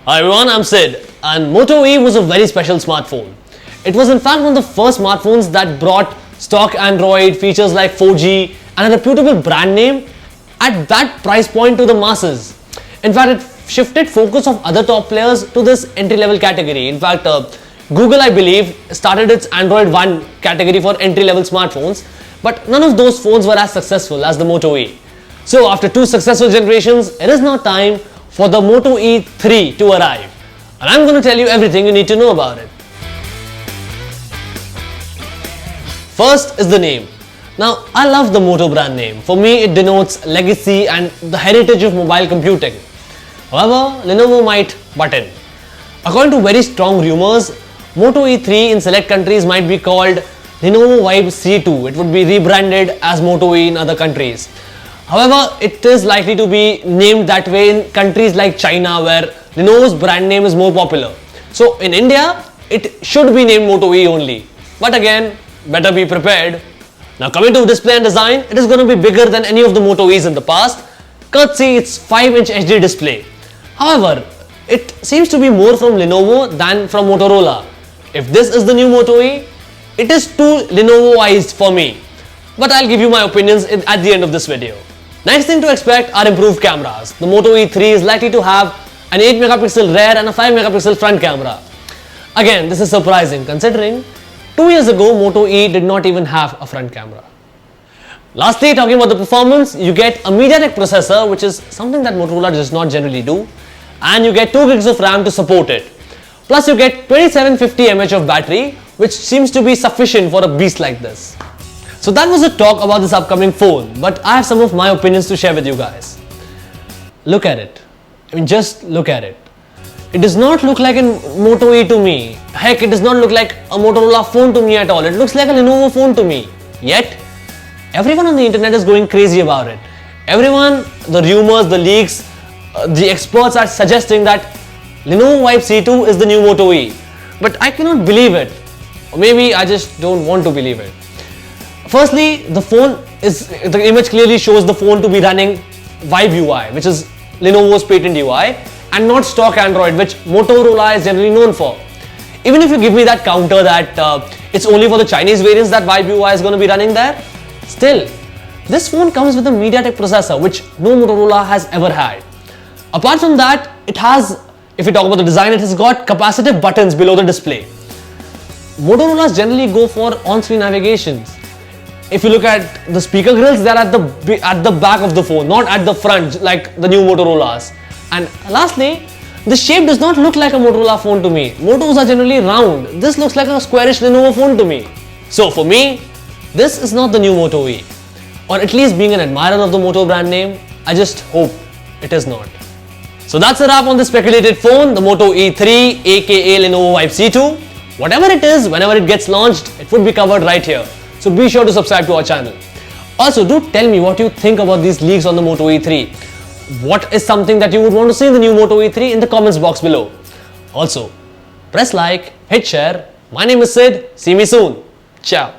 Hi everyone, I'm Sid, and Moto E was a very special smartphone. It was in fact one of the first smartphones that brought stock Android features like 4G and a reputable brand name at that price point to the masses. In fact, it shifted focus of other top players to this entry-level category. In fact, Google, I believe, started its Android One category for entry-level smartphones, but none of those phones were as successful as the Moto E. So after two successful generations, it is now time for the Moto E3 to arrive. And I'm going to tell you everything you need to know about it. First is the name. Now, I love the Moto brand name. For me, it denotes legacy and the heritage of mobile computing. However, Lenovo might butt in. According to very strong rumors, Moto E3 in select countries might be called Lenovo Vibe C2. It would be rebranded as Moto E in other countries. However, it is likely to be named that way in countries like China, where Lenovo's brand name is more popular. So in India, it should be named Moto E only. But again, better be prepared. Now coming to display and design, it is going to be bigger than any of the Moto E's in the past, courtesy its 5-inch HD display. However, it seems to be more from Lenovo than from Motorola. If this is the new Moto E, it is too Lenovoized for me. But I'll give you my opinions at the end of this video. Next thing to expect are improved cameras. The Moto E3 is likely to have an 8 megapixel rear and a 5 megapixel front camera. Again, this is surprising considering 2 years ago Moto E did not even have a front camera. Lastly, talking about the performance, you get a MediaTek processor, which is something that Motorola does not generally do, and you get 2 gigs of RAM to support it. Plus you get 2750 mAh of battery, which seems to be sufficient for a beast like this. So that was a talk about this upcoming phone, but I have some of my opinions to share with you guys. Look at it. I mean, just look at it. It does not look like a Moto E to me. Heck, it does not look like a Motorola phone to me at all. It looks like a Lenovo phone to me. Yet, everyone on the internet is going crazy about it. Everyone, the rumors, the leaks, the experts are suggesting that Lenovo Vibe C2 is the new Moto E. But I cannot believe it. Or maybe I just don't want to believe it. Firstly, the image clearly shows the phone to be running Vibe UI, which is Lenovo's patent UI, and not stock Android, which Motorola is generally known for. Even if you give me that counter that it's only for the Chinese variants that Vibe UI is going to be running there, still, this phone comes with a MediaTek processor, which no Motorola has ever had. Apart from that, it has, if you talk about the design, it has got capacitive buttons below the display. Motorola's generally go for on-screen navigations. If you look at the speaker grills, they are at the back of the phone, not at the front like the new Motorolas. And lastly, the shape does not look like a Motorola phone to me. Motos are generally round. This looks like a squarish Lenovo phone to me. So for me, this is not the new Moto E. Or at least being an admirer of the Moto brand name, I just hope it is not. So that's a wrap on the speculated phone, the Moto E3 aka Lenovo Vibe C2. Whatever it is, whenever it gets launched, it would be covered right here. So be sure to subscribe to our channel. Also, do tell me what you think about these leaks on the Moto E3. What is something that you would want to see in the new Moto E3 in the comments box below. Also, press like, hit share. My name is Sid. See me soon. Ciao.